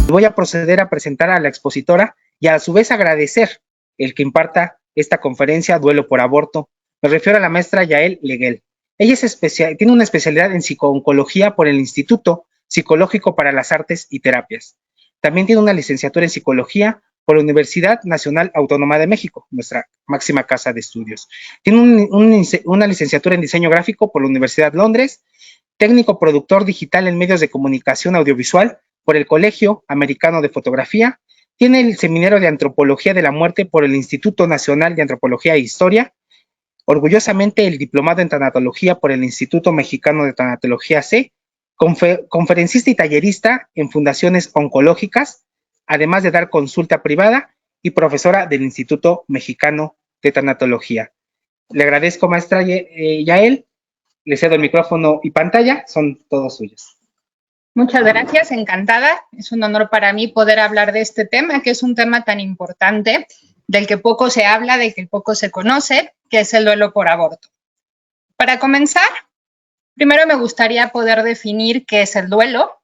Voy a proceder a presentar a la expositora y a su vez agradecer el que imparta esta conferencia Duelo por Aborto. Me refiero a la maestra Yael Leguel. Ella tiene una especialidad en psicooncología por el Instituto Psicológico para las Artes y Terapias. También tiene una licenciatura en psicología por la Universidad Nacional Autónoma de México, nuestra máxima casa de estudios. Tiene una licenciatura en diseño gráfico por la Universidad de Londres, técnico productor digital en medios de comunicación audiovisual por el Colegio Americano de Fotografía, tiene el seminario de Antropología de la Muerte por el Instituto Nacional de Antropología e Historia, orgullosamente el diplomado en tanatología por el Instituto Mexicano de Tanatología C, conferencista y tallerista en fundaciones oncológicas, además de dar consulta privada y profesora del Instituto Mexicano de Tanatología. Le agradezco, maestra Yael, le cedo el micrófono y pantalla, son todos suyos. Muchas gracias, encantada. Es un honor para mí poder hablar de este tema, que es un tema tan importante, del que poco se habla, del que poco se conoce, que es el duelo por aborto. Para comenzar, primero me gustaría poder definir qué es el duelo.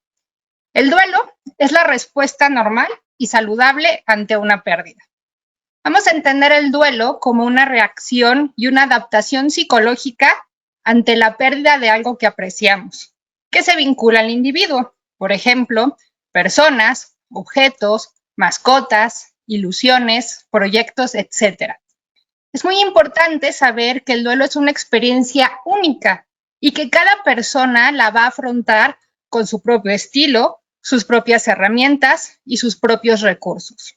El duelo es la respuesta normal y saludable ante una pérdida. Vamos a entender el duelo como una reacción y una adaptación psicológica ante la pérdida de algo que apreciamos, que se vincula al individuo. Por ejemplo, personas, objetos, mascotas, ilusiones, proyectos, etc. Es muy importante saber que el duelo es una experiencia única y que cada persona la va a afrontar con su propio estilo, sus propias herramientas y sus propios recursos.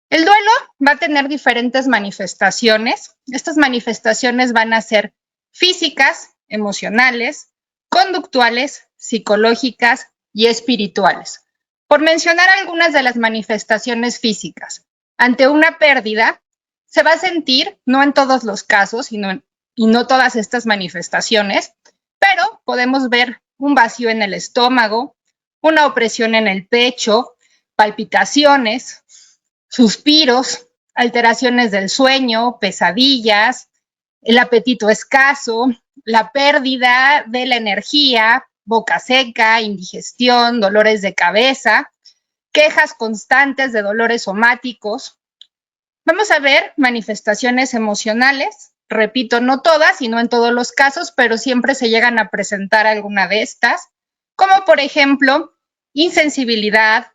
El duelo va a tener diferentes manifestaciones. Estas manifestaciones van a ser físicas, emocionales, conductuales, psicológicas y espirituales. Por mencionar algunas de las manifestaciones físicas, ante una pérdida se va a sentir, no en todos los casos y no todas estas manifestaciones, pero podemos ver un vacío en el estómago, una opresión en el pecho, palpitaciones, suspiros, alteraciones del sueño, pesadillas, el apetito escaso, la pérdida de la energía, boca seca, indigestión, dolores de cabeza, quejas constantes de dolores somáticos. Vamos a ver manifestaciones emocionales, repito, no todas y no en todos los casos, pero siempre se llegan a presentar alguna de estas, como por ejemplo, insensibilidad,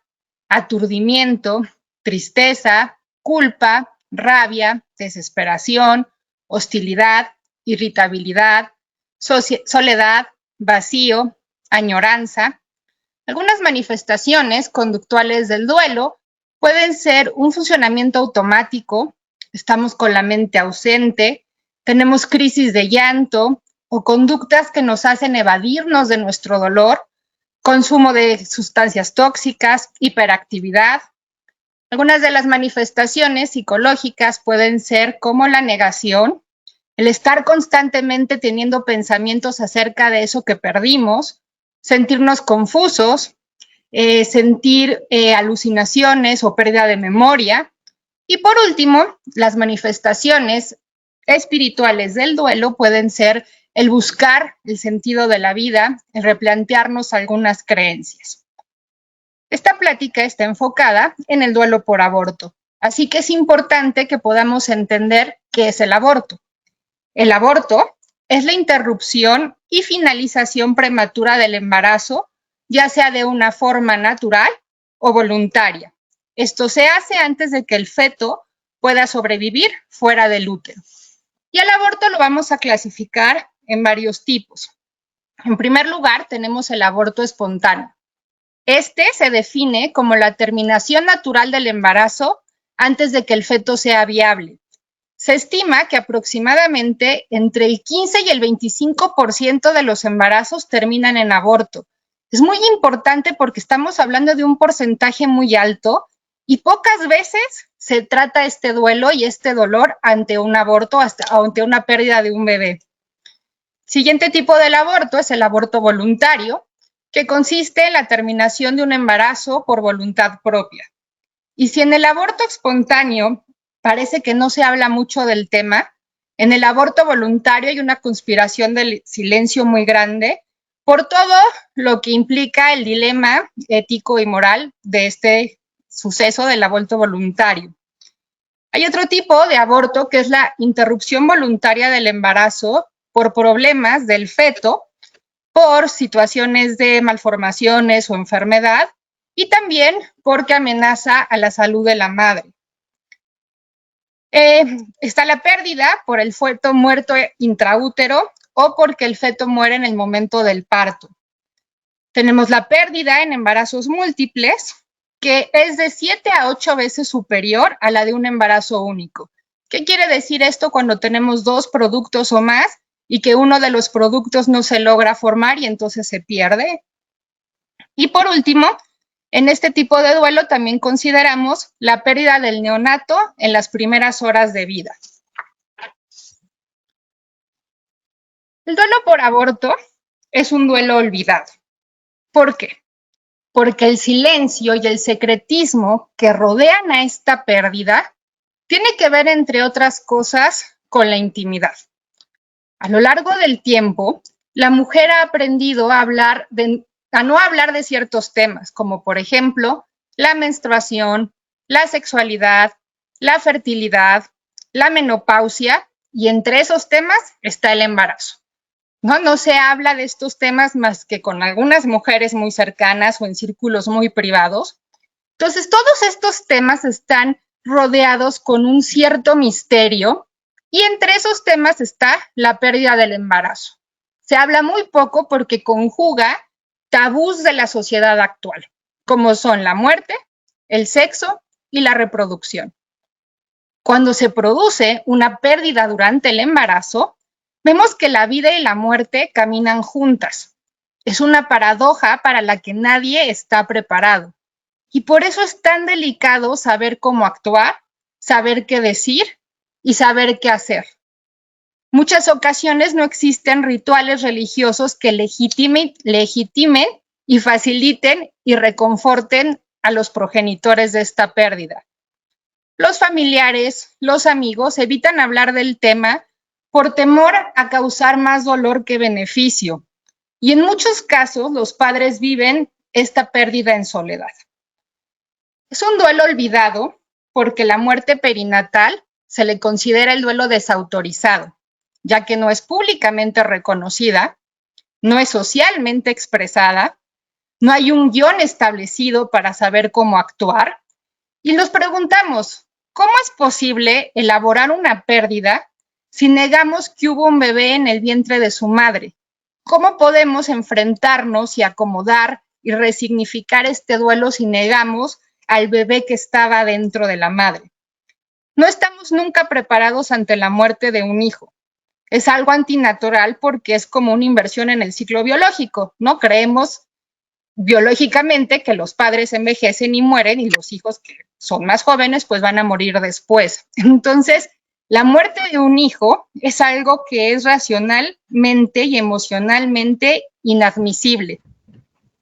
aturdimiento, tristeza, culpa, rabia, desesperación, hostilidad, irritabilidad, soledad, vacío, añoranza. Algunas manifestaciones conductuales del duelo pueden ser un funcionamiento automático, estamos con la mente ausente, tenemos crisis de llanto o conductas que nos hacen evadirnos de nuestro dolor, consumo de sustancias tóxicas, hiperactividad. Algunas de las manifestaciones psicológicas pueden ser como la negación, el estar constantemente teniendo pensamientos acerca de eso que perdimos, sentirnos confusos, sentir alucinaciones o pérdida de memoria. Y por último, las manifestaciones espirituales del duelo pueden ser el buscar el sentido de la vida, el replantearnos algunas creencias. Esta plática está enfocada en el duelo por aborto, así que es importante que podamos entender qué es el aborto. El aborto es la interrupción y finalización prematura del embarazo, ya sea de una forma natural o voluntaria. Esto se hace antes de que el feto pueda sobrevivir fuera del útero. Y el aborto lo vamos a clasificar en varios tipos. En primer lugar, tenemos el aborto espontáneo. Este se define como la terminación natural del embarazo antes de que el feto sea viable. Se estima que aproximadamente entre el 15 y el 25% de los embarazos terminan en aborto. Es muy importante porque estamos hablando de un porcentaje muy alto y pocas veces se trata este duelo y este dolor ante un aborto, ante una pérdida de un bebé. Siguiente tipo del aborto es el aborto voluntario, que consiste en la terminación de un embarazo por voluntad propia. Y si en el aborto espontáneo parece que no se habla mucho del tema, en el aborto voluntario hay una conspiración del silencio muy grande, por todo lo que implica el dilema ético y moral de este suceso del aborto voluntario. Hay otro tipo de aborto que es la interrupción voluntaria del embarazo por problemas del feto, por situaciones de malformaciones o enfermedad y también porque amenaza a la salud de la madre. Está la pérdida por el feto muerto intraútero o porque el feto muere en el momento del parto. Tenemos la pérdida en embarazos múltiples, que es de 7 a 8 veces superior a la de un embarazo único. ¿Qué quiere decir esto cuando tenemos 2 productos o más y que uno de los productos no se logra formar y entonces se pierde? Y por último, en este tipo de duelo también consideramos la pérdida del neonato en las primeras horas de vida. El duelo por aborto es un duelo olvidado. ¿Por qué? Porque el silencio y el secretismo que rodean a esta pérdida tiene que ver, entre otras cosas, con la intimidad. A lo largo del tiempo, la mujer ha aprendido a no hablar de ciertos temas, como por ejemplo, la menstruación, la sexualidad, la fertilidad, la menopausia, y entre esos temas está el embarazo. No se habla de estos temas más que con algunas mujeres muy cercanas o en círculos muy privados. Entonces, todos estos temas están rodeados con un cierto misterio y entre esos temas está la pérdida del embarazo. Se habla muy poco porque conjuga tabús de la sociedad actual, como son la muerte, el sexo y la reproducción. Cuando se produce una pérdida durante el embarazo, vemos que la vida y la muerte caminan juntas. Es una paradoja para la que nadie está preparado. Y por eso es tan delicado saber cómo actuar, saber qué decir y saber qué hacer. Muchas ocasiones no existen rituales religiosos que legitimen y faciliten y reconforten a los progenitores de esta pérdida. Los familiares, los amigos evitan hablar del tema por temor a causar más dolor que beneficio. Y en muchos casos los padres viven esta pérdida en soledad. Es un duelo olvidado porque la muerte perinatal se le considera el duelo desautorizado, ya que no es públicamente reconocida, no es socialmente expresada, no hay un guión establecido para saber cómo actuar. Y nos preguntamos, ¿cómo es posible elaborar una pérdida si negamos que hubo un bebé en el vientre de su madre? ¿Cómo podemos enfrentarnos y acomodar y resignificar este duelo si negamos al bebé que estaba dentro de la madre? No estamos nunca preparados ante la muerte de un hijo. Es algo antinatural porque es como una inversión en el ciclo biológico, ¿no? Creemos biológicamente que los padres envejecen y mueren y los hijos que son más jóvenes pues van a morir después. Entonces, la muerte de un hijo es algo que es racionalmente y emocionalmente inadmisible.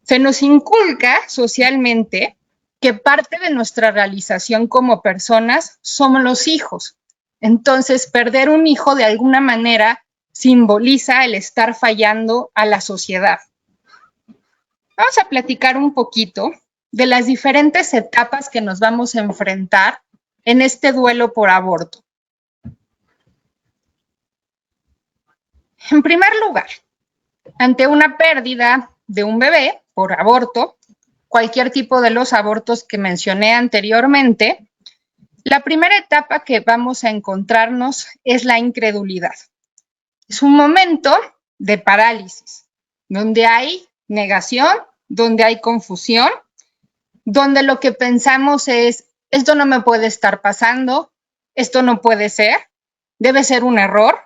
Se nos inculca socialmente que parte de nuestra realización como personas somos los hijos. Entonces, perder un hijo de alguna manera simboliza el estar fallando a la sociedad. Vamos a platicar un poquito de las diferentes etapas que nos vamos a enfrentar en este duelo por aborto. En primer lugar, ante una pérdida de un bebé por aborto, cualquier tipo de los abortos que mencioné anteriormente, la primera etapa que vamos a encontrarnos es la incredulidad. Es un momento de parálisis, donde hay negación, donde hay confusión, donde lo que pensamos es, esto no me puede estar pasando, esto no puede ser, debe ser un error,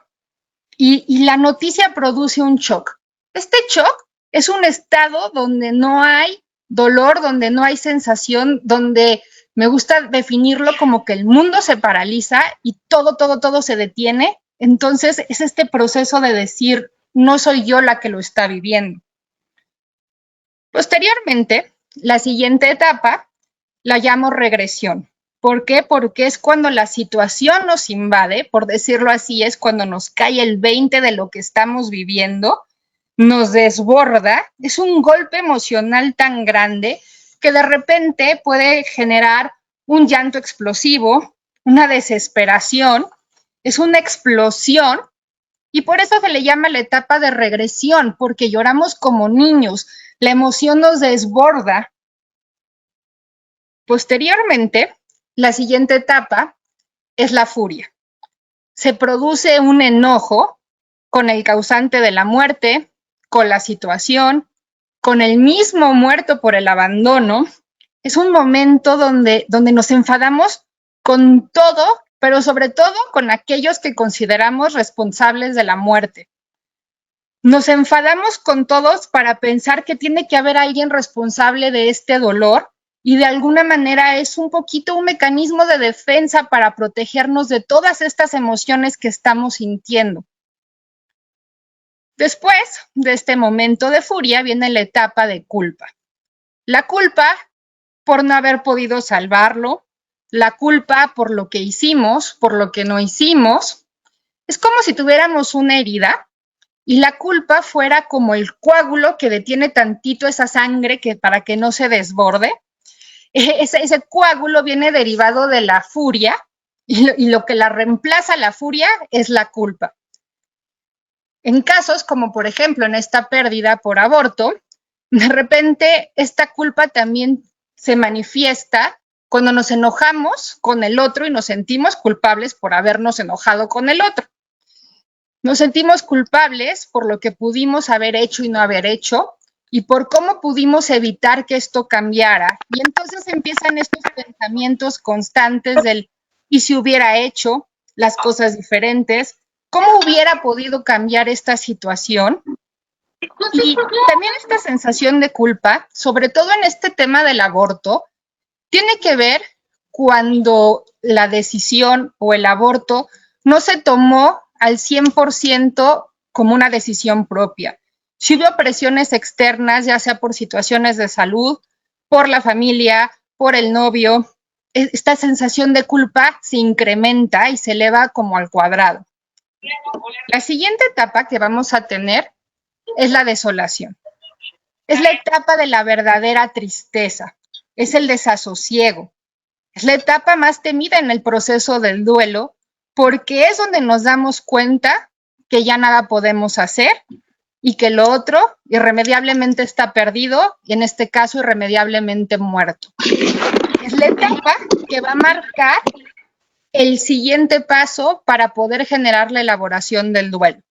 y la noticia produce un shock. Este shock es un estado donde no hay dolor, donde no hay sensación, donde me gusta definirlo como que el mundo se paraliza y todo se detiene. Entonces es este proceso de decir, no soy yo la que lo está viviendo. Posteriormente, la siguiente etapa la llamo regresión. ¿Por qué? Porque es cuando la situación nos invade, por decirlo así, es cuando nos cae el 20 de lo que estamos viviendo, nos desborda, es un golpe emocional tan grande que de repente puede generar un llanto explosivo, una desesperación, es una explosión y por eso se le llama la etapa de regresión, porque lloramos como niños, la emoción nos desborda. Posteriormente, la siguiente etapa es la furia. Se produce un enojo con el causante de la muerte, con la situación, con el mismo muerto por el abandono. Es un momento donde nos enfadamos con todo, pero sobre todo con aquellos que consideramos responsables de la muerte. Nos enfadamos con todos para pensar que tiene que haber alguien responsable de este dolor y de alguna manera es un poquito un mecanismo de defensa para protegernos de todas estas emociones que estamos sintiendo. Después de este momento de furia viene la etapa de culpa. La culpa por no haber podido salvarlo, la culpa por lo que hicimos, por lo que no hicimos. Es como si tuviéramos una herida y la culpa fuera como el coágulo que detiene tantito esa sangre para que no se desborde. Ese coágulo viene derivado de la furia y lo que la reemplaza la furia es la culpa. En casos como por ejemplo en esta pérdida por aborto, de repente esta culpa también se manifiesta cuando nos enojamos con el otro y nos sentimos culpables por habernos enojado con el otro. Nos sentimos culpables por lo que pudimos haber hecho y no haber hecho y por cómo pudimos evitar que esto cambiara. Y entonces empiezan estos pensamientos constantes del ¿y si hubiera hecho las cosas diferentes? ¿Cómo hubiera podido cambiar esta situación? Y también esta sensación de culpa, sobre todo en este tema del aborto, tiene que ver cuando la decisión o el aborto no se tomó al 100% como una decisión propia. Si hubo presiones externas, ya sea por situaciones de salud, por la familia, por el novio, esta sensación de culpa se incrementa y se eleva como al cuadrado. La siguiente etapa que vamos a tener es la desolación. Es la etapa de la verdadera tristeza, es el desasosiego. Es la etapa más temida en el proceso del duelo porque es donde nos damos cuenta que ya nada podemos hacer y que lo otro irremediablemente está perdido y en este caso irremediablemente muerto. Es la etapa que va a marcar el siguiente paso para poder generar la elaboración del duelo.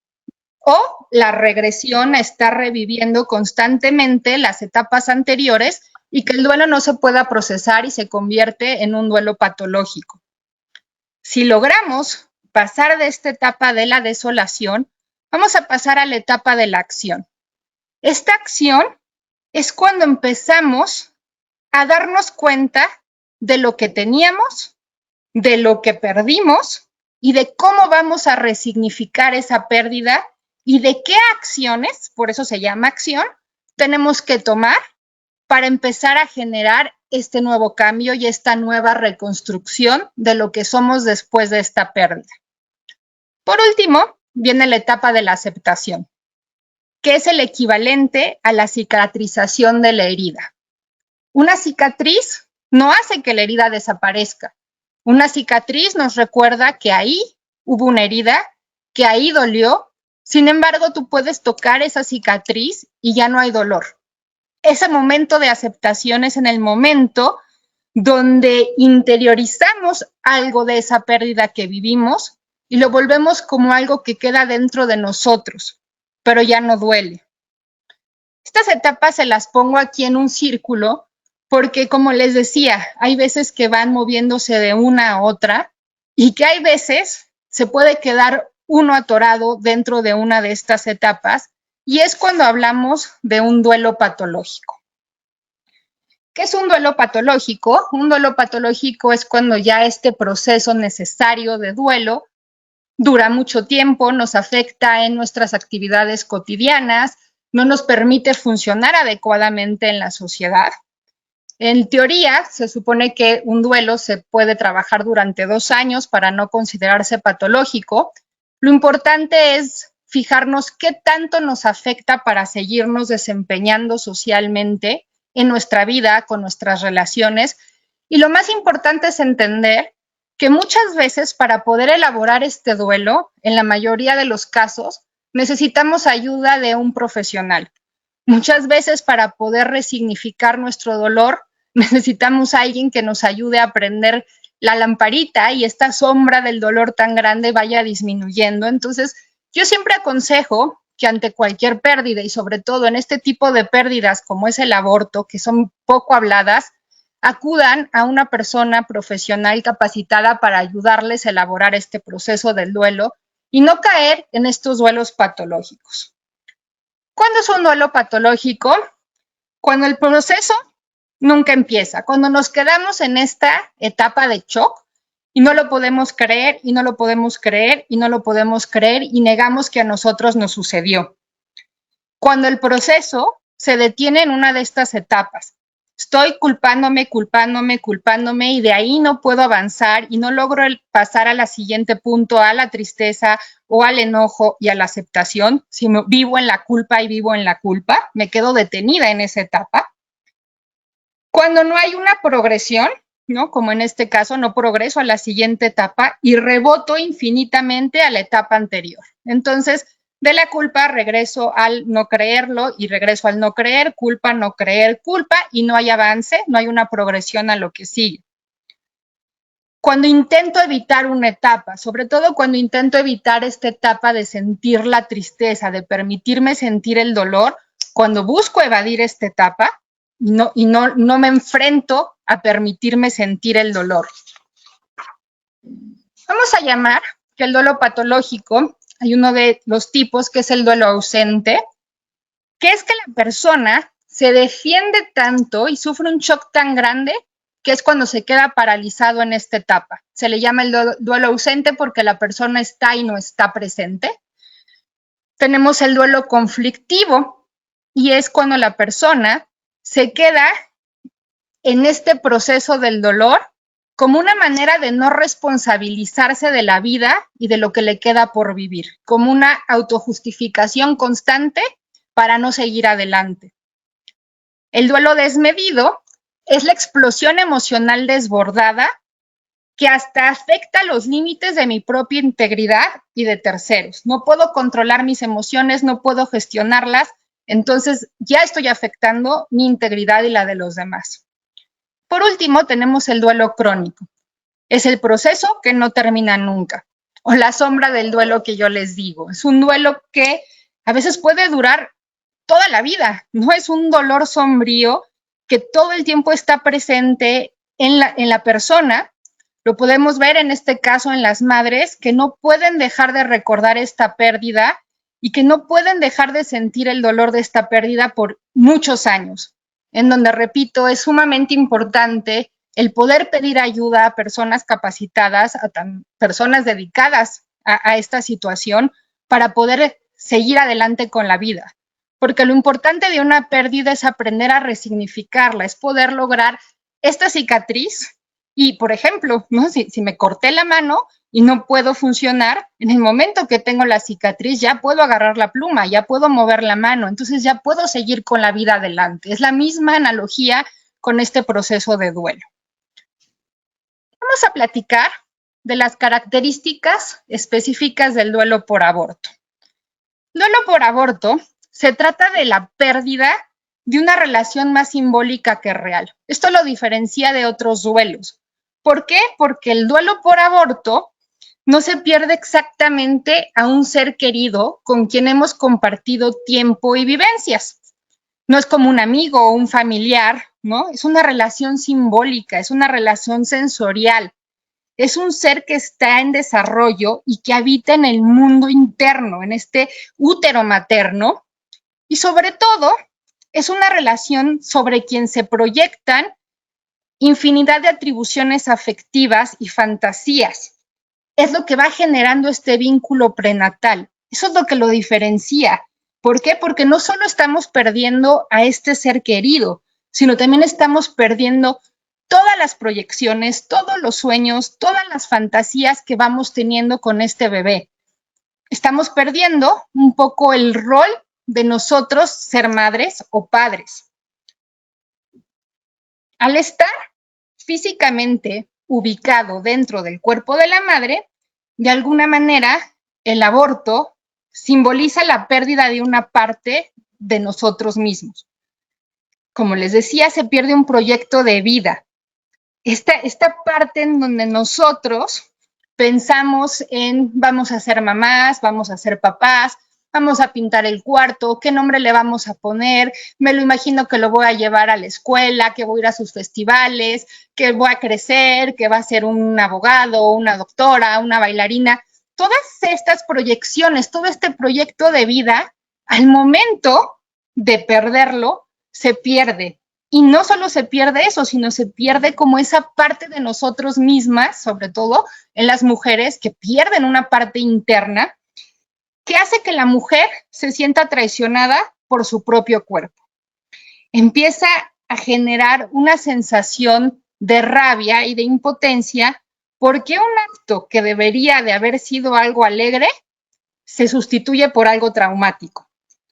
O la regresión a estar reviviendo constantemente las etapas anteriores y que el duelo no se pueda procesar y se convierte en un duelo patológico. Si logramos pasar de esta etapa de la desolación, vamos a pasar a la etapa de la acción. Esta acción es cuando empezamos a darnos cuenta de lo que teníamos, de lo que perdimos y de cómo vamos a resignificar esa pérdida y de qué acciones, por eso se llama acción, tenemos que tomar para empezar a generar este nuevo cambio y esta nueva reconstrucción de lo que somos después de esta pérdida. Por último, viene la etapa de la aceptación, que es el equivalente a la cicatrización de la herida. Una cicatriz no hace que la herida desaparezca. Una cicatriz nos recuerda que ahí hubo una herida, que ahí dolió. Sin embargo, tú puedes tocar esa cicatriz y ya no hay dolor. Ese momento de aceptación es en el momento donde interiorizamos algo de esa pérdida que vivimos y lo volvemos como algo que queda dentro de nosotros, pero ya no duele. Estas etapas se las pongo aquí en un círculo porque, como les decía, hay veces que van moviéndose de una a otra y que hay veces se puede quedar uno atorado dentro de una de estas etapas y es cuando hablamos de un duelo patológico. ¿Qué es un duelo patológico? Un duelo patológico es cuando ya este proceso necesario de duelo dura mucho tiempo, nos afecta en nuestras actividades cotidianas, no nos permite funcionar adecuadamente en la sociedad. En teoría, se supone que un duelo se puede trabajar durante 2 años para no considerarse patológico. Lo importante es fijarnos qué tanto nos afecta para seguirnos desempeñando socialmente en nuestra vida, con nuestras relaciones. Y lo más importante es entender que muchas veces para poder elaborar este duelo, en la mayoría de los casos, necesitamos ayuda de un profesional. Muchas veces para poder resignificar nuestro dolor, necesitamos a alguien que nos ayude a prender la lamparita y esta sombra del dolor tan grande vaya disminuyendo. Entonces, yo siempre aconsejo que ante cualquier pérdida y sobre todo en este tipo de pérdidas como es el aborto, que son poco habladas, acudan a una persona profesional capacitada para ayudarles a elaborar este proceso del duelo y no caer en estos duelos patológicos. ¿Cuándo es un duelo patológico? Cuando el proceso nunca empieza, cuando nos quedamos en esta etapa de shock y no lo podemos creer y no lo podemos creer y no lo podemos creer y negamos que a nosotros nos sucedió. Cuando el proceso se detiene en una de estas etapas, estoy culpándome y de ahí no puedo avanzar y no logro pasar a la siguiente punto, a la tristeza o al enojo y a la aceptación. Si vivo en la culpa y vivo en la culpa, me quedo detenida en esa etapa. Cuando no hay una progresión, ¿no? Como en este caso, no progreso a la siguiente etapa y reboto infinitamente a la etapa anterior. Entonces, de la culpa regreso al no creerlo y regreso al no creer, culpa, no creer, culpa y no hay avance, no hay una progresión a lo que sigue. Cuando intento evitar una etapa, sobre todo cuando intento evitar esta etapa de sentir la tristeza, de permitirme sentir el dolor, cuando busco evadir esta etapa y no me enfrento a permitirme sentir el dolor. Vamos a llamar que el duelo patológico, hay uno de los tipos que es el duelo ausente, que es que la persona se defiende tanto y sufre un shock tan grande que es cuando se queda paralizado en esta etapa. Se le llama el duelo ausente porque la persona está y no está presente. Tenemos el duelo conflictivo y es cuando la persona se queda en este proceso del dolor como una manera de no responsabilizarse de la vida y de lo que le queda por vivir, como una autojustificación constante para no seguir adelante. El duelo desmedido es la explosión emocional desbordada que hasta afecta los límites de mi propia integridad y de terceros. No puedo controlar mis emociones, no puedo gestionarlas, entonces ya estoy afectando mi integridad y la de los demás. Por último, tenemos el duelo crónico. Es el proceso que no termina nunca, o la sombra del duelo que yo les digo. Es un duelo que a veces puede durar toda la vida, no es un dolor sombrío que todo el tiempo está presente en la persona. Lo podemos ver en este caso en las madres que no pueden dejar de recordar esta pérdida y que no pueden dejar de sentir el dolor de esta pérdida por muchos años, en donde, repito, es sumamente importante el poder pedir ayuda a personas capacitadas, a personas dedicadas a esta situación para poder seguir adelante con la vida. Porque lo importante de una pérdida es aprender a resignificarla, es poder lograr esta cicatriz y, por ejemplo, ¿no? Si me corté la mano y no puedo funcionar, en el momento que tengo la cicatriz ya puedo agarrar la pluma, ya puedo mover la mano, entonces ya puedo seguir con la vida adelante. Es la misma analogía con este proceso de duelo. Vamos a platicar de las características específicas del duelo por aborto. Duelo por aborto se trata de la pérdida de una relación más simbólica que real. Esto lo diferencia de otros duelos. ¿Por qué? Porque el duelo por aborto no se pierde exactamente a un ser querido con quien hemos compartido tiempo y vivencias. No es como un amigo o un familiar, ¿no? Es una relación simbólica, es una relación sensorial. Es un ser que está en desarrollo y que habita en el mundo interno, en este útero materno. Y sobre todo, es una relación sobre quien se proyectan infinidad de atribuciones afectivas y fantasías. Es lo que va generando este vínculo prenatal. Eso es lo que lo diferencia. ¿Por qué? Porque no solo estamos perdiendo a este ser querido, sino también estamos perdiendo todas las proyecciones, todos los sueños, todas las fantasías que vamos teniendo con este bebé. estamos perdiendo un poco el rol de nosotros ser madres o padres. Al estar físicamente ubicado dentro del cuerpo de la madre, de alguna manera el aborto simboliza la pérdida de una parte de nosotros mismos. Como les decía, se pierde un proyecto de vida. Esta parte en donde nosotros pensamos en vamos a ser mamás, vamos a ser papás, vamos a pintar el cuarto, qué nombre le vamos a poner, me lo imagino que lo voy a llevar a la escuela, que voy a ir a sus festivales, que voy a crecer, que va a ser un abogado, una doctora, una bailarina. Todas estas proyecciones, todo este proyecto de vida, al momento de perderlo, se pierde. Y no solo se pierde eso, sino se pierde como esa parte de nosotros mismas, sobre todo en las mujeres que pierden una parte interna, que hace que la mujer se sienta traicionada por su propio cuerpo. Empieza a generar una sensación de rabia y de impotencia porque un acto que debería de haber sido algo alegre se sustituye por algo traumático.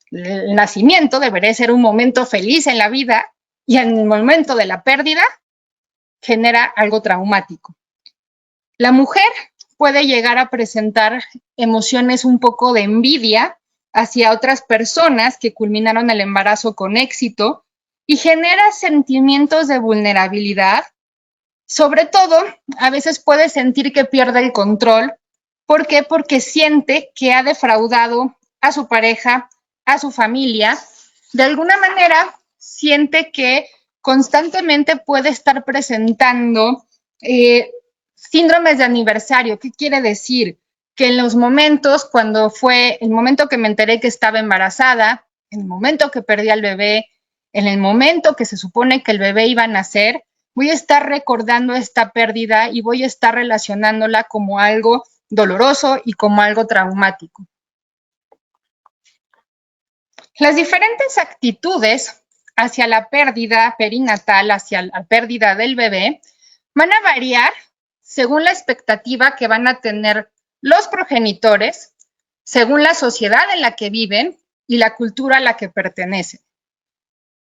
El nacimiento debería ser un momento feliz en la vida y en el momento de la pérdida genera algo traumático. La mujer puede llegar a presentar emociones un poco de envidia hacia otras personas que culminaron el embarazo con éxito y genera sentimientos de vulnerabilidad. Sobre todo, a veces puede sentir que pierde el control. ¿Por qué? Porque siente que ha defraudado a su pareja, a su familia. De alguna manera, siente que constantemente puede estar presentando síndromes de aniversario. ¿Qué quiere decir? Que en los momentos, cuando fue el momento que me enteré que estaba embarazada, en el momento que perdí al bebé, en el momento que se supone que el bebé iba a nacer, voy a estar recordando esta pérdida y voy a estar relacionándola como algo doloroso y como algo traumático. Las diferentes actitudes hacia la pérdida perinatal, hacia la pérdida del bebé, van a variar según la expectativa que van a tener los progenitores, según la sociedad en la que viven y la cultura a la que pertenecen.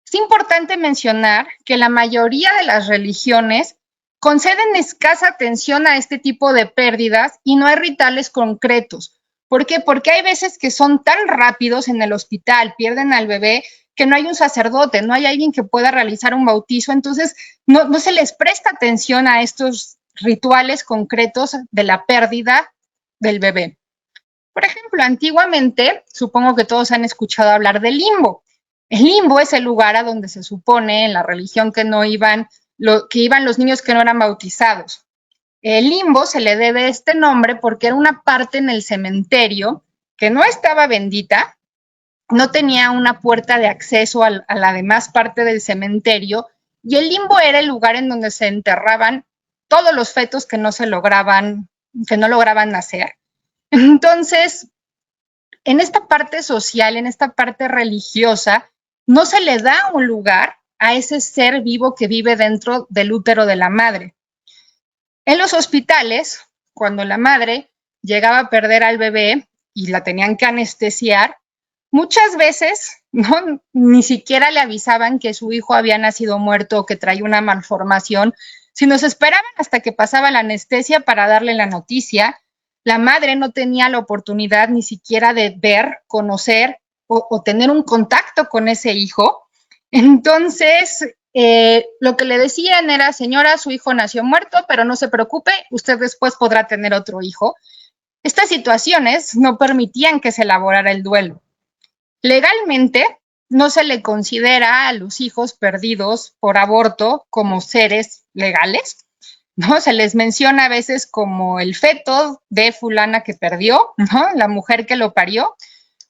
Es importante mencionar que la mayoría de las religiones conceden escasa atención a este tipo de pérdidas y no hay rituales concretos. ¿Por qué? Porque hay veces que son tan rápidos en el hospital, pierden al bebé, que no hay un sacerdote, no hay alguien que pueda realizar un bautizo, entonces no se les presta atención a estos rituales concretos de la pérdida del bebé. Por ejemplo, antiguamente, supongo que todos han escuchado hablar del limbo. El limbo es el lugar a donde se supone en la religión que iban los niños que no eran bautizados. El limbo se le debe este nombre porque era una parte en el cementerio que no estaba bendita, no tenía una puerta de acceso a la demás parte del cementerio, y el limbo era el lugar en donde se enterraban todos los fetos que no lograban nacer. Entonces, en esta parte social, en esta parte religiosa, no se le da un lugar a ese ser vivo que vive dentro del útero de la madre. En los hospitales, cuando la madre llegaba a perder al bebé y la tenían que anestesiar, muchas veces ni siquiera le avisaban que su hijo había nacido muerto o que traía una malformación, sino se esperaban hasta que pasaba la anestesia para darle la noticia. La madre no tenía la oportunidad ni siquiera de ver, conocer o tener un contacto con ese hijo. Entonces, lo que le decían era, señora, su hijo nació muerto, pero no se preocupe, usted después podrá tener otro hijo. Estas situaciones no permitían que se elaborara el duelo. Legalmente, no se le considera a los hijos perdidos por aborto como seres legales, ¿no? Se les menciona a veces como el feto de fulana que perdió, ¿no? La mujer que lo parió.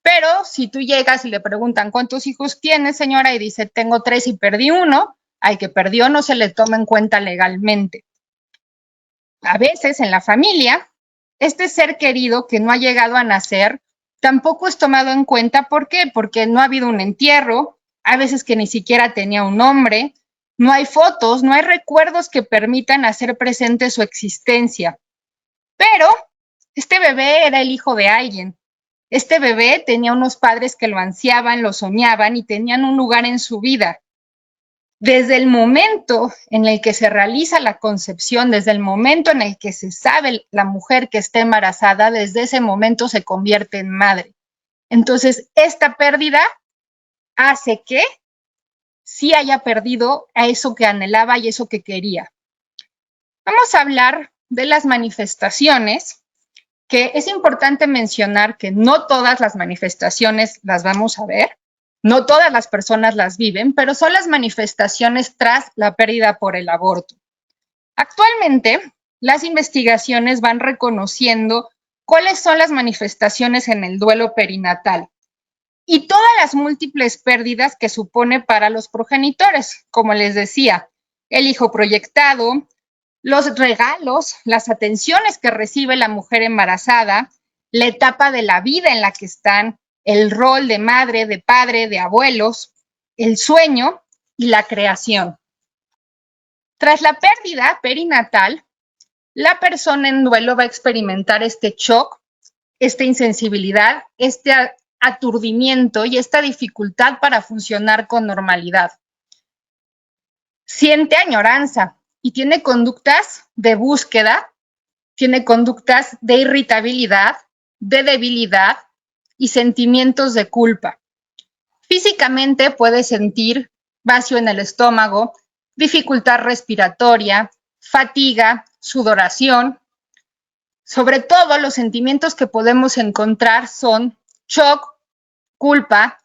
Pero si tú llegas y le preguntan cuántos hijos tienes, señora, y dice tengo 3 y perdí 1, al que perdió no se le toma en cuenta legalmente. A veces en la familia, este ser querido que no ha llegado a nacer tampoco es tomado en cuenta. ¿Por qué? Porque no ha habido un entierro, a veces que ni siquiera tenía un nombre, no hay fotos, no hay recuerdos que permitan hacer presente su existencia. Pero este bebé era el hijo de alguien. Este bebé tenía unos padres que lo ansiaban, lo soñaban y tenían un lugar en su vida. Desde el momento en el que se realiza la concepción, desde el momento en el que se sabe la mujer que está embarazada, desde ese momento se convierte en madre. Entonces, esta pérdida hace que sí haya perdido a eso que anhelaba y eso que quería. Vamos a hablar de las manifestaciones, que es importante mencionar que no todas las manifestaciones las vamos a ver, no todas las personas las viven, pero son las manifestaciones tras la pérdida por el aborto. Actualmente, las investigaciones van reconociendo cuáles son las manifestaciones en el duelo perinatal y todas las múltiples pérdidas que supone para los progenitores, como les decía, el hijo proyectado, los regalos, las atenciones que recibe la mujer embarazada, la etapa de la vida en la que están, el rol de madre, de padre, de abuelos, el sueño y la creación. Tras la pérdida perinatal, la persona en duelo va a experimentar este shock, esta insensibilidad, este aturdimiento y esta dificultad para funcionar con normalidad. Siente añoranza y tiene conductas de búsqueda, tiene conductas de irritabilidad, de debilidad y sentimientos de culpa. Físicamente puede sentir vacío en el estómago, dificultad respiratoria, fatiga, sudoración. Sobre todo, los sentimientos que podemos encontrar son shock, culpa,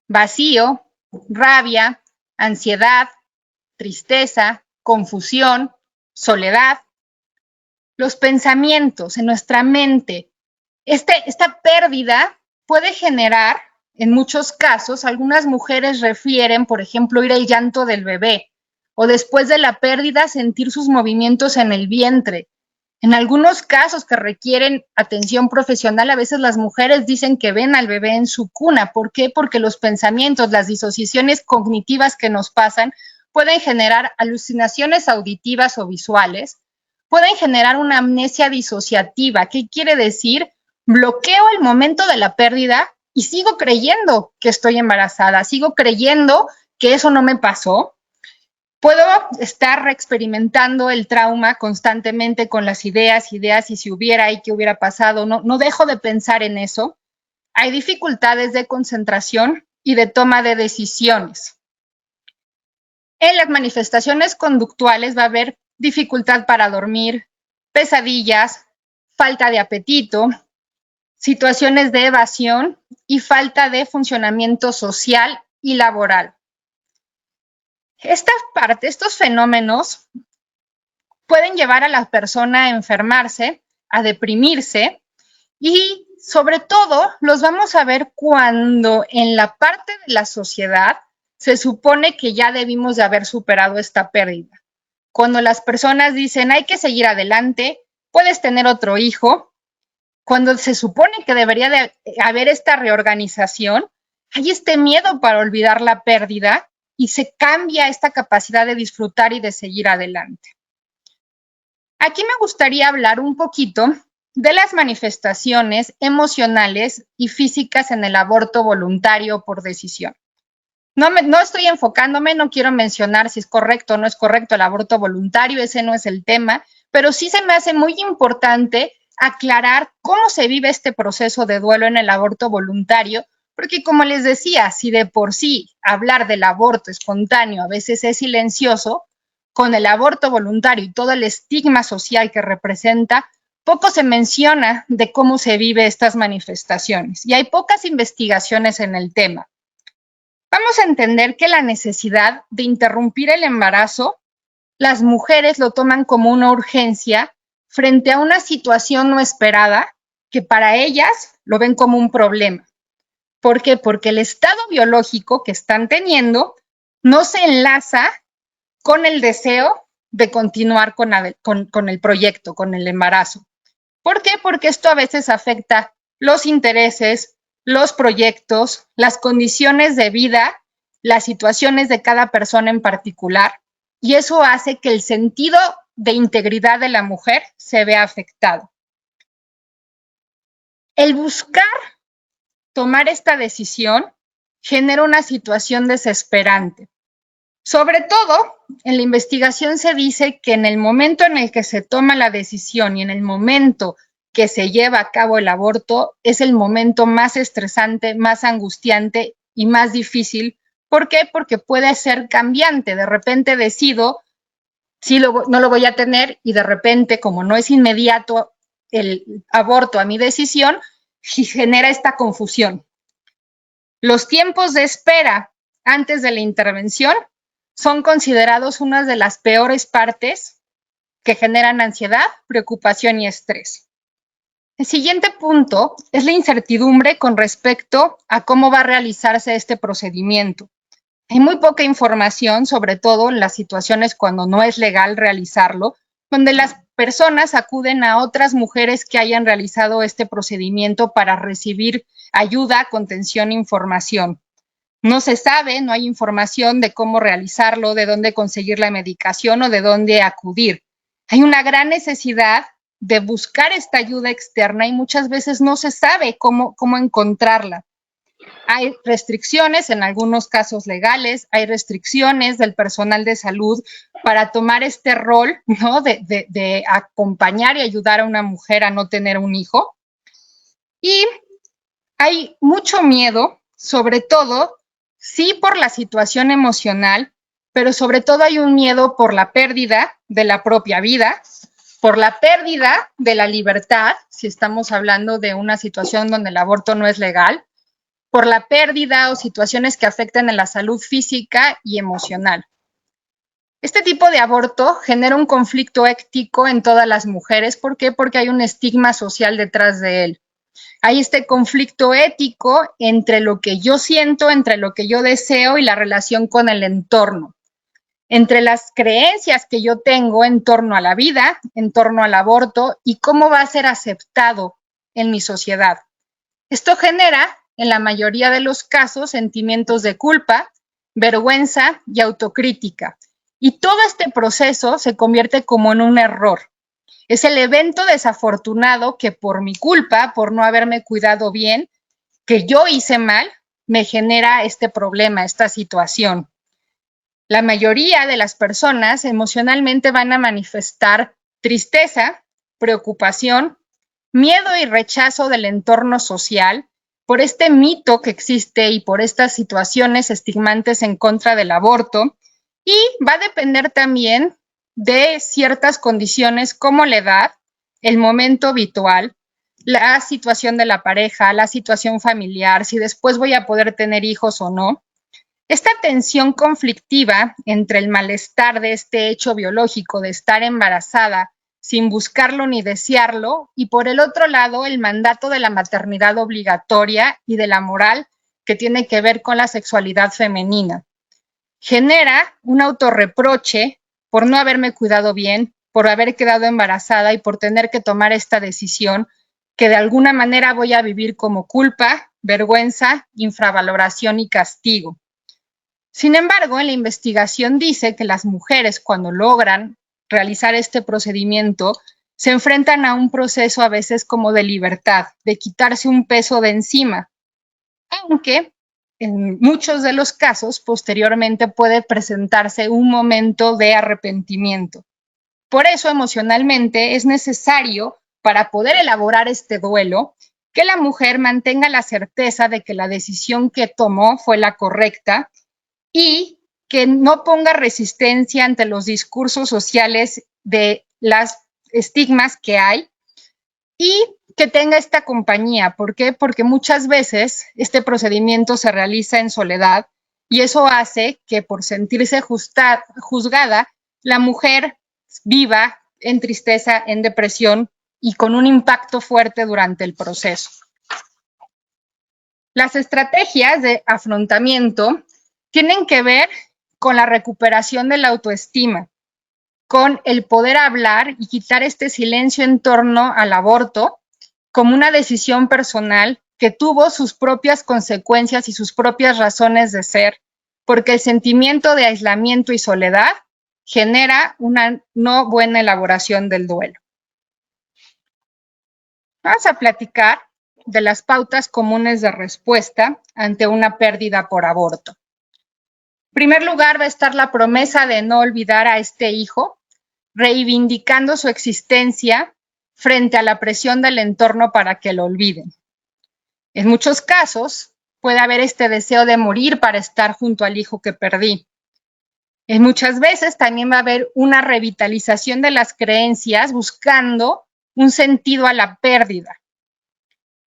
vacío, rabia, ansiedad, tristeza, confusión, soledad. Los pensamientos en nuestra mente. Esta pérdida puede generar, en muchos casos, algunas mujeres refieren, por ejemplo, ir el llanto del bebé o después de la pérdida sentir sus movimientos en el vientre. En algunos casos que requieren atención profesional, a veces las mujeres dicen que ven al bebé en su cuna. ¿Por qué? Porque los pensamientos, las disociaciones cognitivas que nos pasan pueden generar alucinaciones auditivas o visuales, pueden generar una amnesia disociativa. ¿Qué quiere decir? Bloqueo el momento de la pérdida y sigo creyendo que estoy embarazada, sigo creyendo que eso no me pasó. Puedo estar reexperimentando el trauma constantemente con las ideas y si hubiera y qué hubiera pasado. No dejo de pensar en eso. Hay dificultades de concentración y de toma de decisiones. En las manifestaciones conductuales va a haber dificultad para dormir, pesadillas, falta de apetito, situaciones de evasión y falta de funcionamiento social y laboral. Estos fenómenos pueden llevar a la persona a enfermarse, a deprimirse y sobre todo los vamos a ver cuando en la parte de la sociedad se supone que ya debimos de haber superado esta pérdida. Cuando las personas dicen hay que seguir adelante, puedes tener otro hijo, cuando se supone que debería de haber esta reorganización, hay este miedo para olvidar la pérdida y se cambia esta capacidad de disfrutar y de seguir adelante. Aquí me gustaría hablar un poquito de las manifestaciones emocionales y físicas en el aborto voluntario por decisión. No estoy enfocándome, no quiero mencionar si es correcto o no es correcto el aborto voluntario, ese no es el tema, pero sí se me hace muy importante aclarar cómo se vive este proceso de duelo en el aborto voluntario, porque como les decía, si de por sí hablar del aborto espontáneo a veces es silencioso, con el aborto voluntario y todo el estigma social que representa, poco se menciona de cómo se vive estas manifestaciones y hay pocas investigaciones en el tema. Vamos a entender que la necesidad de interrumpir el embarazo, las mujeres lo toman como una urgencia frente a una situación no esperada que para ellas lo ven como un problema. ¿Por qué? Porque el estado biológico que están teniendo no se enlaza con el deseo de continuar con el proyecto, con el embarazo. ¿Por qué? Porque esto a veces afecta los intereses, los proyectos, las condiciones de vida, las situaciones de cada persona en particular, y eso hace que el sentido de integridad de la mujer se vea afectado. El buscar tomar esta decisión genera una situación desesperante. Sobre todo, en la investigación se dice que en el momento en el que se toma la decisión y en el momento que se lleva a cabo el aborto es el momento más estresante, más angustiante y más difícil. ¿Por qué? Porque puede ser cambiante. De repente decido, no lo voy a tener y de repente, como no es inmediato el aborto a mi decisión, genera esta confusión. Los tiempos de espera antes de la intervención son considerados una de las peores partes que generan ansiedad, preocupación y estrés. El siguiente punto es la incertidumbre con respecto a cómo va a realizarse este procedimiento. Hay muy poca información, sobre todo en las situaciones cuando no es legal realizarlo, donde las personas acuden a otras mujeres que hayan realizado este procedimiento para recibir ayuda, contención e información. No se sabe, no hay información de cómo realizarlo, de dónde conseguir la medicación o de dónde acudir. Hay una gran necesidad de buscar esta ayuda externa y muchas veces no se sabe cómo encontrarla. Hay restricciones, en algunos casos legales, hay restricciones del personal de salud para tomar este rol, ¿no? de acompañar y ayudar a una mujer a no tener un hijo. Y hay mucho miedo, sobre todo, sí por la situación emocional, pero sobre todo hay un miedo por la pérdida de la propia vida, por la pérdida de la libertad, si estamos hablando de una situación donde el aborto no es legal, por la pérdida o situaciones que afectan a la salud física y emocional. Este tipo de aborto genera un conflicto ético en todas las mujeres. ¿Por qué? Porque hay un estigma social detrás de él. Hay este conflicto ético entre lo que yo siento, entre lo que yo deseo y la relación con el entorno, entre las creencias que yo tengo en torno a la vida, en torno al aborto y cómo va a ser aceptado en mi sociedad. Esto genera, en la mayoría de los casos, sentimientos de culpa, vergüenza y autocrítica. Y todo este proceso se convierte como en un error. Es el evento desafortunado que por mi culpa, por no haberme cuidado bien, que yo hice mal, me genera este problema, esta situación. La mayoría de las personas emocionalmente van a manifestar tristeza, preocupación, miedo y rechazo del entorno social por este mito que existe y por estas situaciones estigmantes en contra del aborto. Y va a depender también de ciertas condiciones como la edad, el momento habitual, la situación de la pareja, la situación familiar, si después voy a poder tener hijos o no. Esta tensión conflictiva entre el malestar de este hecho biológico de estar embarazada sin buscarlo ni desearlo, y por el otro lado el mandato de la maternidad obligatoria y de la moral que tiene que ver con la sexualidad femenina. Genera un autorreproche por no haberme cuidado bien, por haber quedado embarazada y por tener que tomar esta decisión que de alguna manera voy a vivir como culpa, vergüenza, infravaloración y castigo. Sin embargo, en la investigación dice que las mujeres cuando logran realizar este procedimiento se enfrentan a un proceso a veces como de libertad, de quitarse un peso de encima, aunque en muchos de los casos posteriormente puede presentarse un momento de arrepentimiento. Por eso emocionalmente es necesario, para poder elaborar este duelo, que la mujer mantenga la certeza de que la decisión que tomó fue la correcta y que no ponga resistencia ante los discursos sociales de las estigmas que hay y que tenga esta compañía. ¿Por qué? Porque muchas veces este procedimiento se realiza en soledad y eso hace que por sentirse juzgada, la mujer viva en tristeza, en depresión y con un impacto fuerte durante el proceso. Las estrategias de afrontamiento tienen que ver con la recuperación de la autoestima, con el poder hablar y quitar este silencio en torno al aborto como una decisión personal que tuvo sus propias consecuencias y sus propias razones de ser, porque el sentimiento de aislamiento y soledad genera una no buena elaboración del duelo. Vamos a platicar de las pautas comunes de respuesta ante una pérdida por aborto. En primer lugar, va a estar la promesa de no olvidar a este hijo, reivindicando su existencia frente a la presión del entorno para que lo olviden. En muchos casos, puede haber este deseo de morir para estar junto al hijo que perdí. En muchas veces también va a haber una revitalización de las creencias buscando un sentido a la pérdida.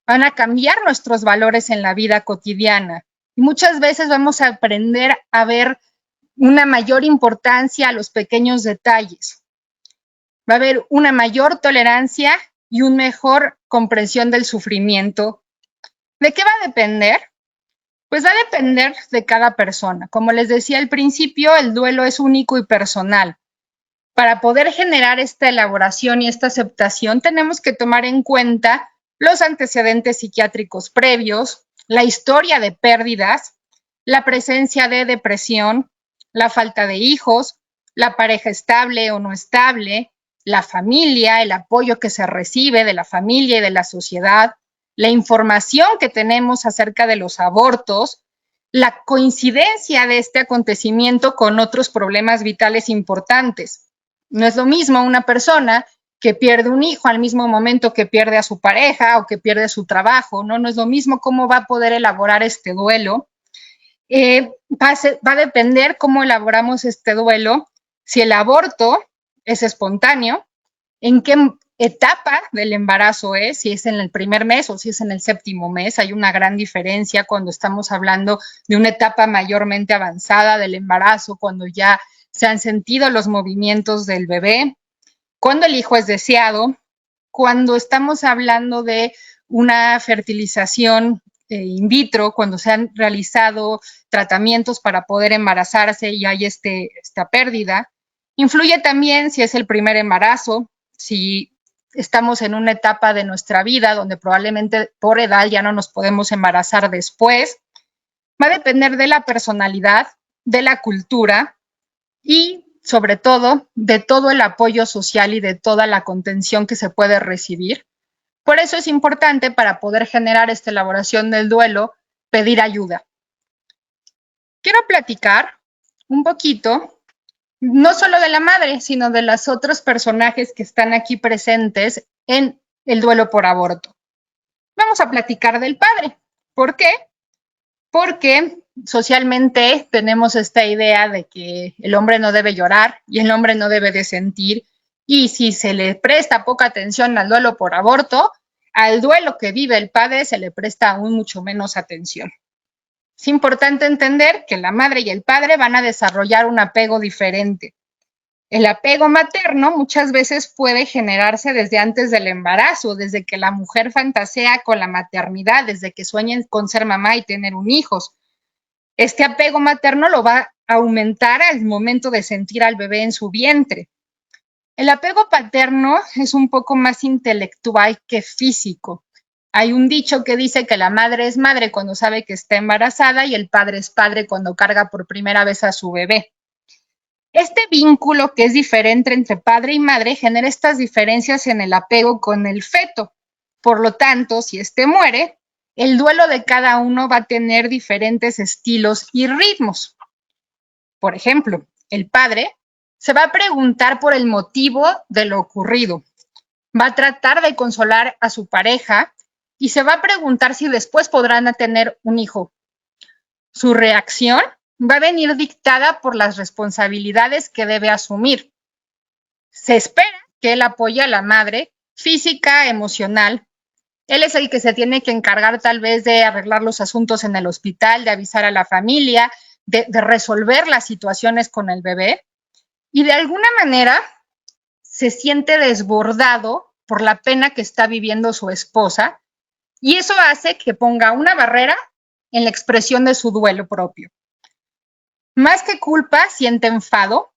Van a cambiar nuestros valores en la vida cotidiana y muchas veces vamos a aprender a ver una mayor importancia a los pequeños detalles. Va a haber una mayor tolerancia y una mejor comprensión del sufrimiento. ¿De qué va a depender? Pues va a depender de cada persona. Como les decía al principio, el duelo es único y personal. Para poder generar esta elaboración y esta aceptación, tenemos que tomar en cuenta los antecedentes psiquiátricos previos, la historia de pérdidas, la presencia de depresión, la falta de hijos, la pareja estable o no estable, la familia, el apoyo que se recibe de la familia y de la sociedad, la información que tenemos acerca de los abortos, la coincidencia de este acontecimiento con otros problemas vitales importantes. No es lo mismo una persona que pierde un hijo al mismo momento que pierde a su pareja o que pierde su trabajo, ¿no? No es lo mismo cómo va a poder elaborar este duelo. Va a depender cómo elaboramos este duelo, si el aborto es espontáneo, en qué etapa del embarazo es, si es en el primer mes o si es en el séptimo mes. Hay una gran diferencia cuando estamos hablando de una etapa mayormente avanzada del embarazo, cuando ya se han sentido los movimientos del bebé, cuando el hijo es deseado, cuando estamos hablando de una fertilización in vitro, cuando se han realizado tratamientos para poder embarazarse y hay esta pérdida. Influye también si es el primer embarazo, si estamos en una etapa de nuestra vida donde probablemente por edad ya no nos podemos embarazar después. Va a depender de la personalidad, de la cultura y sobre todo de todo el apoyo social y de toda la contención que se puede recibir. Por eso es importante, para poder generar esta elaboración del duelo, pedir ayuda. Quiero platicar un poquito, no solo de la madre, sino de los otros personajes que están aquí presentes en el duelo por aborto. Vamos a platicar del padre. ¿Por qué? Porque socialmente tenemos esta idea de que el hombre no debe llorar y el hombre no debe de sentir, y si se le presta poca atención al duelo por aborto, al duelo que vive el padre se le presta aún mucho menos atención. Es importante entender que la madre y el padre van a desarrollar un apego diferente. El apego materno muchas veces puede generarse desde antes del embarazo, desde que la mujer fantasea con la maternidad, desde que sueña con ser mamá y tener un hijo. Este apego materno lo va a aumentar al momento de sentir al bebé en su vientre. El apego paterno es un poco más intelectual que físico. Hay un dicho que dice que la madre es madre cuando sabe que está embarazada y el padre es padre cuando carga por primera vez a su bebé. Este vínculo, que es diferente entre padre y madre, genera estas diferencias en el apego con el feto. Por lo tanto, si éste muere, el duelo de cada uno va a tener diferentes estilos y ritmos. Por ejemplo, el padre se va a preguntar por el motivo de lo ocurrido. Va a tratar de consolar a su pareja y se va a preguntar si después podrán tener un hijo. Su reacción va a venir dictada por las responsabilidades que debe asumir. Se espera que él apoye a la madre física, emocional. Él es el que se tiene que encargar tal vez de arreglar los asuntos en el hospital, de avisar a la familia, de resolver las situaciones con el bebé. Y de alguna manera se siente desbordado por la pena que está viviendo su esposa, y eso hace que ponga una barrera en la expresión de su duelo propio. Más que culpa, siente enfado,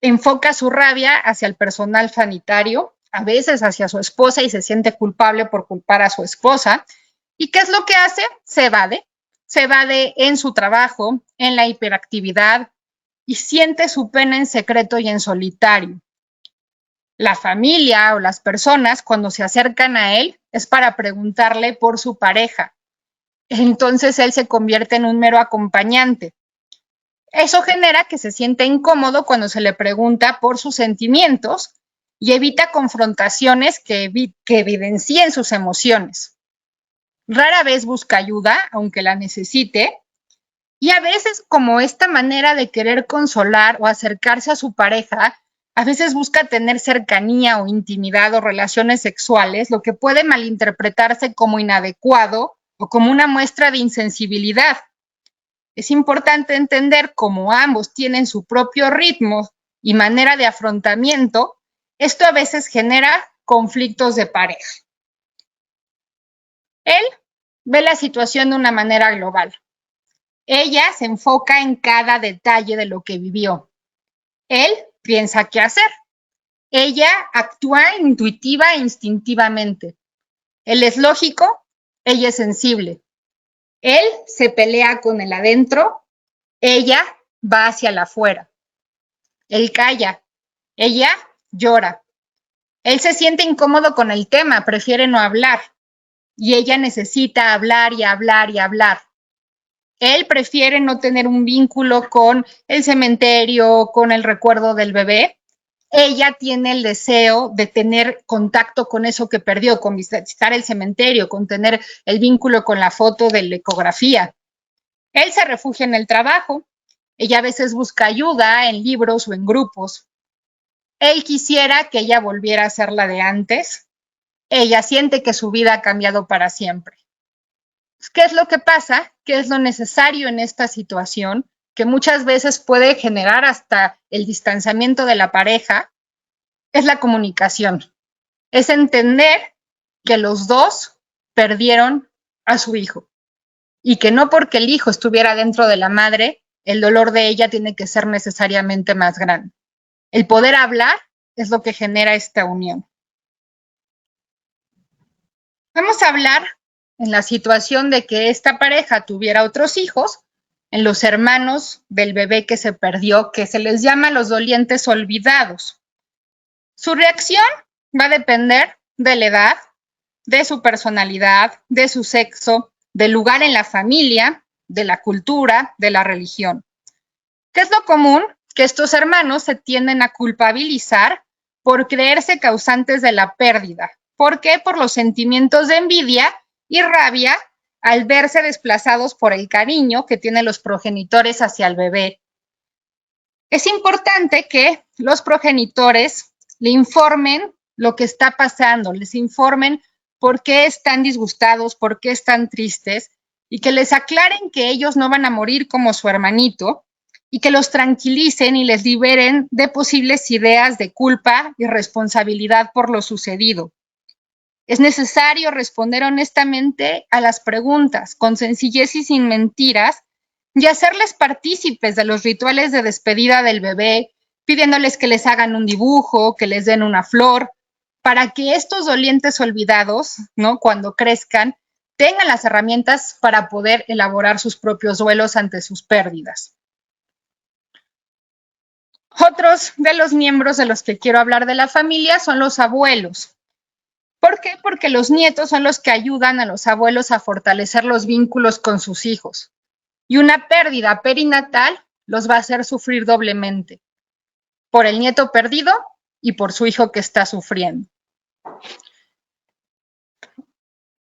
enfoca su rabia hacia el personal sanitario, a veces hacia su esposa, y se siente culpable por culpar a su esposa. ¿Y qué es lo que hace? Se evade en su trabajo, en la hiperactividad, y siente su pena en secreto y en solitario. La familia o las personas cuando se acercan a él es para preguntarle por su pareja. Entonces él se convierte en un mero acompañante. Eso genera que se sienta incómodo cuando se le pregunta por sus sentimientos y evita confrontaciones que evidencien sus emociones. Rara vez busca ayuda, aunque la necesite, y a veces, como esta manera de querer consolar o acercarse a su pareja, a veces busca tener cercanía o intimidad o relaciones sexuales, lo que puede malinterpretarse como inadecuado o como una muestra de insensibilidad. Es importante entender cómo ambos tienen su propio ritmo y manera de afrontamiento. Esto a veces genera conflictos de pareja. Él ve la situación de una manera global. Ella se enfoca en cada detalle de lo que vivió. Él piensa qué hacer. Ella actúa intuitiva e instintivamente. Él es lógico, ella es sensible. Él se pelea con el adentro, ella va hacia el afuera. Él calla, ella llora. Él se siente incómodo con el tema, prefiere no hablar. Y ella necesita hablar y hablar y hablar. Él prefiere no tener un vínculo con el cementerio, con el recuerdo del bebé. Ella tiene el deseo de tener contacto con eso que perdió, con visitar el cementerio, con tener el vínculo con la foto de la ecografía. Él se refugia en el trabajo. Ella a veces busca ayuda en libros o en grupos. Él quisiera que ella volviera a ser la de antes. Ella siente que su vida ha cambiado para siempre. ¿Qué es lo que pasa? ¿Qué es lo necesario en esta situación? Que muchas veces puede generar hasta el distanciamiento de la pareja. Es la comunicación. Es entender que los dos perdieron a su hijo y que no porque el hijo estuviera dentro de la madre, el dolor de ella tiene que ser necesariamente más grande. El poder hablar es lo que genera esta unión. Vamos a hablar en la situación de que esta pareja tuviera otros hijos, en los hermanos del bebé que se perdió, que se les llama los dolientes olvidados. Su reacción va a depender de la edad, de su personalidad, de su sexo, del lugar en la familia, de la cultura, de la religión. ¿Qué es lo común? Que estos hermanos se tienden a culpabilizar por creerse causantes de la pérdida. ¿Por qué? Por los sentimientos de envidia y rabia al verse desplazados por el cariño que tienen los progenitores hacia el bebé. Es importante que los progenitores le informen lo que está pasando, les informen por qué están disgustados, por qué están tristes y que les aclaren que ellos no van a morir como su hermanito y que los tranquilicen y les liberen de posibles ideas de culpa y responsabilidad por lo sucedido. Es necesario responder honestamente a las preguntas, con sencillez y sin mentiras, y hacerles partícipes de los rituales de despedida del bebé, pidiéndoles que les hagan un dibujo, que les den una flor, para que estos dolientes olvidados, ¿no?, cuando crezcan, tengan las herramientas para poder elaborar sus propios duelos ante sus pérdidas. Otros de los miembros de los que quiero hablar de la familia son los abuelos. ¿Por qué? Porque los nietos son los que ayudan a los abuelos a fortalecer los vínculos con sus hijos. Y una pérdida perinatal los va a hacer sufrir doblemente, por el nieto perdido y por su hijo que está sufriendo.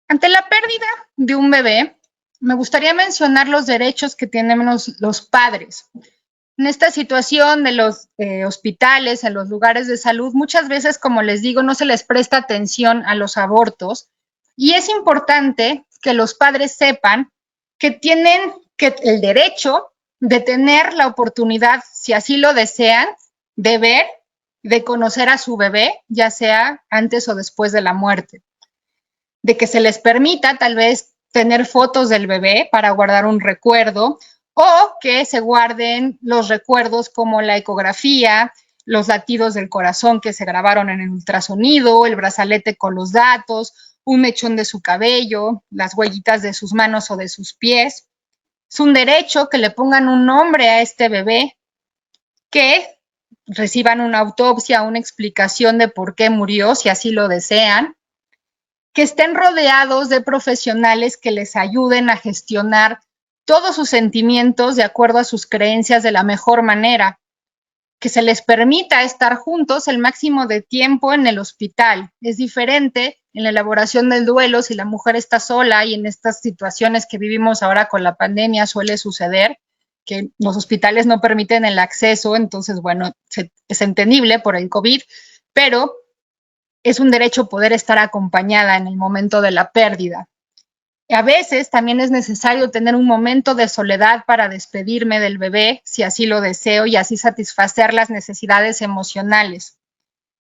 Ante la pérdida de un bebé, me gustaría mencionar los derechos que tenemos los padres. En esta situación de los hospitales, en los lugares de salud, muchas veces, como les digo, no se les presta atención a los abortos y es importante que los padres sepan que tienen el derecho de tener la oportunidad, si así lo desean, de ver, de conocer a su bebé, ya sea antes o después de la muerte. De que se les permita tal vez tener fotos del bebé para guardar un recuerdo, o que se guarden los recuerdos como la ecografía, los latidos del corazón que se grabaron en el ultrasonido, el brazalete con los datos, un mechón de su cabello, las huellitas de sus manos o de sus pies. Es un derecho que le pongan un nombre a este bebé, que reciban una autopsia, una explicación de por qué murió, si así lo desean, que estén rodeados de profesionales que les ayuden a gestionar todos sus sentimientos de acuerdo a sus creencias de la mejor manera, que se les permita estar juntos el máximo de tiempo en el hospital. Es diferente en la elaboración del duelo si la mujer está sola, y en estas situaciones que vivimos ahora con la pandemia suele suceder que los hospitales no permiten el acceso, entonces, bueno, es entendible por el COVID, pero es un derecho poder estar acompañada en el momento de la pérdida. A veces también es necesario tener un momento de soledad para despedirme del bebé, si así lo deseo, y así satisfacer las necesidades emocionales.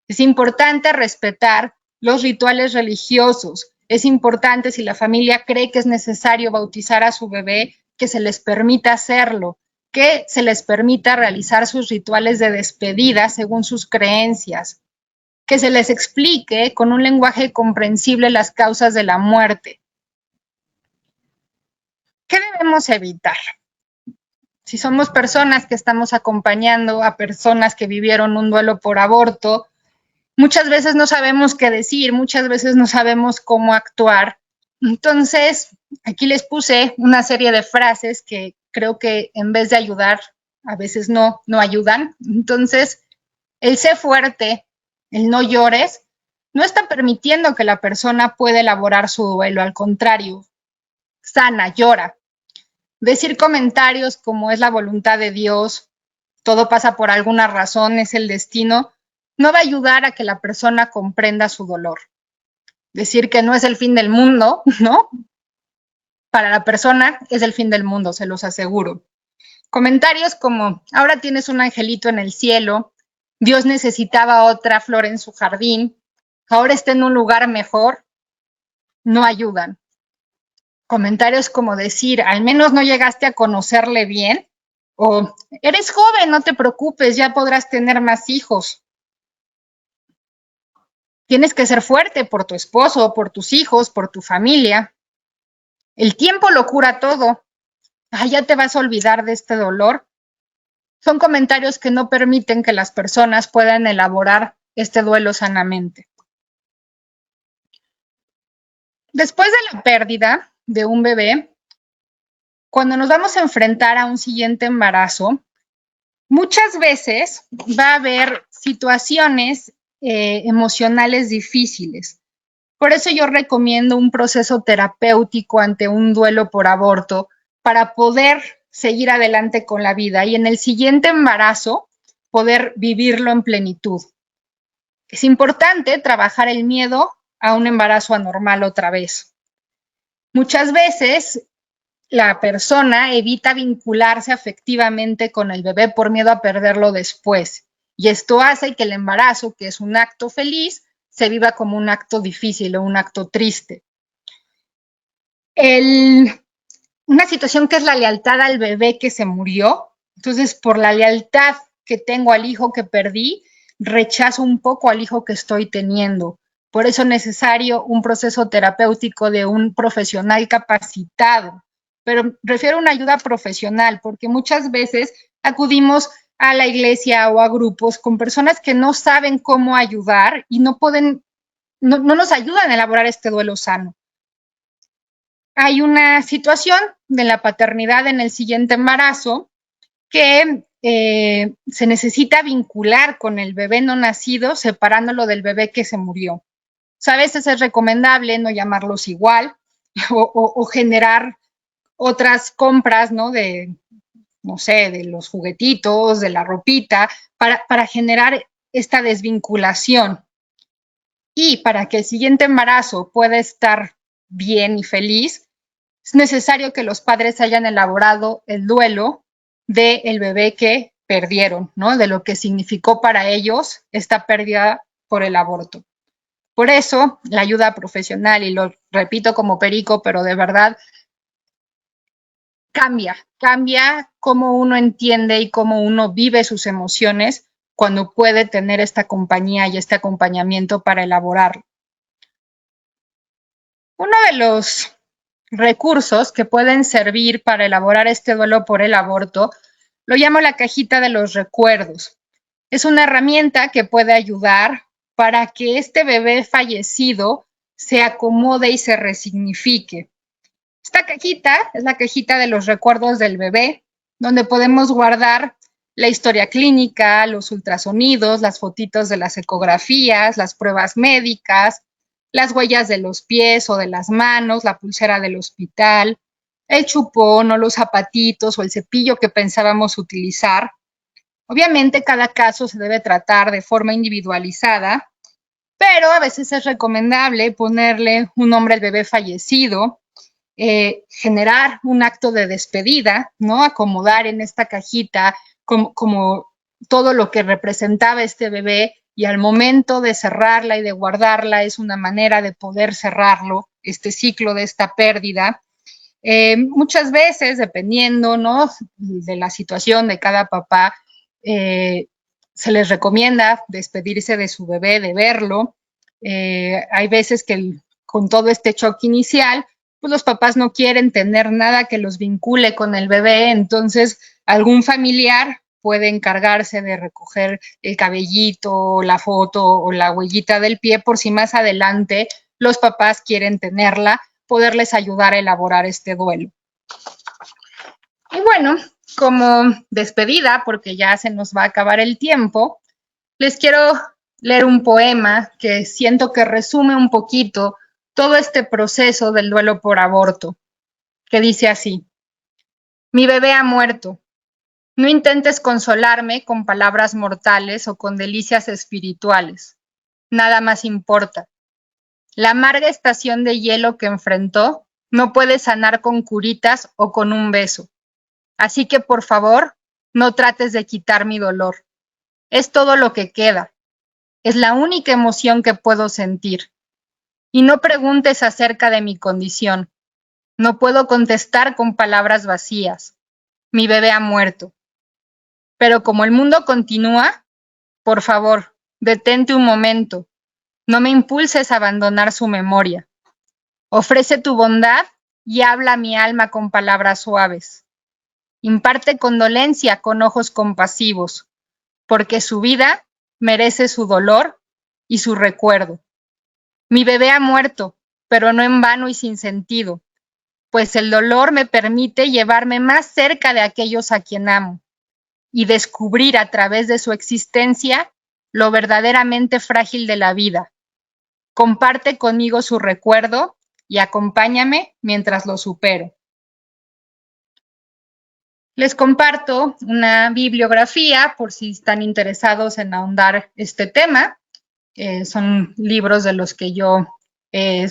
Es importante respetar los rituales religiosos. Es importante, si la familia cree que es necesario bautizar a su bebé, que se les permita hacerlo, que se les permita realizar sus rituales de despedida según sus creencias, que se les explique con un lenguaje comprensible las causas de la muerte. ¿Qué debemos evitar? Si somos personas que estamos acompañando a personas que vivieron un duelo por aborto, muchas veces no sabemos qué decir, muchas veces no sabemos cómo actuar. Entonces, aquí les puse una serie de frases que creo que en vez de ayudar, a veces no ayudan. Entonces, el sé fuerte, el no llores, no está permitiendo que la persona pueda elaborar su duelo. Al contrario, sana, llora. Decir comentarios como es la voluntad de Dios, todo pasa por alguna razón, es el destino, no va a ayudar a que la persona comprenda su dolor. Decir que no es el fin del mundo, ¿no? Para la persona es el fin del mundo, se los aseguro. Comentarios como, ahora tienes un angelito en el cielo, Dios necesitaba otra flor en su jardín, ahora está en un lugar mejor, no ayudan. Comentarios como decir, al menos no llegaste a conocerle bien, o eres joven, no te preocupes, ya podrás tener más hijos. Tienes que ser fuerte por tu esposo, por tus hijos, por tu familia. El tiempo lo cura todo. Ay, ya te vas a olvidar de este dolor. Son comentarios que no permiten que las personas puedan elaborar este duelo sanamente. Después de la pérdida de un bebé, cuando nos vamos a enfrentar a un siguiente embarazo, muchas veces va a haber situaciones emocionales difíciles. Por eso yo recomiendo un proceso terapéutico ante un duelo por aborto para poder seguir adelante con la vida y en el siguiente embarazo poder vivirlo en plenitud. Es importante trabajar el miedo a un embarazo anormal otra vez. Muchas veces la persona evita vincularse afectivamente con el bebé por miedo a perderlo después. Y esto hace que el embarazo, que es un acto feliz, se viva como un acto difícil o un acto triste. Una situación que es la lealtad al bebé que se murió. Entonces, por la lealtad que tengo al hijo que perdí, rechazo un poco al hijo que estoy teniendo. Por eso es necesario un proceso terapéutico de un profesional capacitado. Pero refiero a una ayuda profesional, porque muchas veces acudimos a la iglesia o a grupos con personas que no saben cómo ayudar y no nos ayudan a elaborar este duelo sano. Hay una situación de la paternidad en el siguiente embarazo que se necesita vincular con el bebé no nacido, separándolo del bebé que se murió. A veces es recomendable no llamarlos igual o generar otras compras, ¿no? De los juguetitos, de la ropita, para generar esta desvinculación. Y para que el siguiente embarazo pueda estar bien y feliz, es necesario que los padres hayan elaborado el duelo del bebé que perdieron, ¿no? De lo que significó para ellos esta pérdida por el aborto. Por eso, la ayuda profesional, y lo repito como perico, pero de verdad, cambia cómo uno entiende y cómo uno vive sus emociones cuando puede tener esta compañía y este acompañamiento para elaborarlo. Uno de los recursos que pueden servir para elaborar este duelo por el aborto lo llamo la cajita de los recuerdos. Es una herramienta que puede ayudar para que este bebé fallecido se acomode y se resignifique. Esta cajita es la cajita de los recuerdos del bebé, donde podemos guardar la historia clínica, los ultrasonidos, las fotitos de las ecografías, las pruebas médicas, las huellas de los pies o de las manos, la pulsera del hospital, el chupón o los zapatitos o el cepillo que pensábamos utilizar. Obviamente cada caso se debe tratar de forma individualizada, pero a veces es recomendable ponerle un nombre al bebé fallecido, generar un acto de despedida, ¿no? Acomodar en esta cajita como todo lo que representaba este bebé, y al momento de cerrarla y de guardarla es una manera de poder cerrarlo, este ciclo de esta pérdida. Muchas veces, dependiendo, ¿no?, de la situación de cada papá, se les recomienda despedirse de su bebé, de verlo. Hay veces que con todo este choque inicial, pues los papás no quieren tener nada que los vincule con el bebé, entonces algún familiar puede encargarse de recoger el cabellito, la foto o la huellita del pie, por si más adelante los papás quieren tenerla, poderles ayudar a elaborar este duelo. Y bueno, como despedida, porque ya se nos va a acabar el tiempo, les quiero leer un poema que siento que resume un poquito todo este proceso del duelo por aborto, que dice así: mi bebé ha muerto. No intentes consolarme con palabras mortales o con delicias espirituales. Nada más importa. La amarga estación de hielo que enfrentó no puede sanar con curitas o con un beso. Así que, por favor, no trates de quitar mi dolor. Es todo lo que queda. Es la única emoción que puedo sentir. Y no preguntes acerca de mi condición. No puedo contestar con palabras vacías. Mi bebé ha muerto. Pero como el mundo continúa, por favor, detente un momento. No me impulses a abandonar su memoria. Ofrece tu bondad y habla a mi alma con palabras suaves. Imparte condolencia con ojos compasivos, porque su vida merece su dolor y su recuerdo. Mi bebé ha muerto, pero no en vano y sin sentido, pues el dolor me permite llevarme más cerca de aquellos a quien amo y descubrir a través de su existencia lo verdaderamente frágil de la vida. Comparte conmigo su recuerdo y acompáñame mientras lo supero. Les comparto una bibliografía por si están interesados en ahondar este tema. Son libros de los que yo he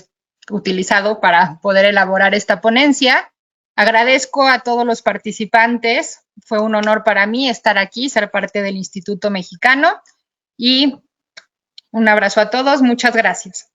utilizado para poder elaborar esta ponencia. Agradezco a todos los participantes. Fue un honor para mí estar aquí, ser parte del Instituto Mexicano. Y un abrazo a todos. Muchas gracias.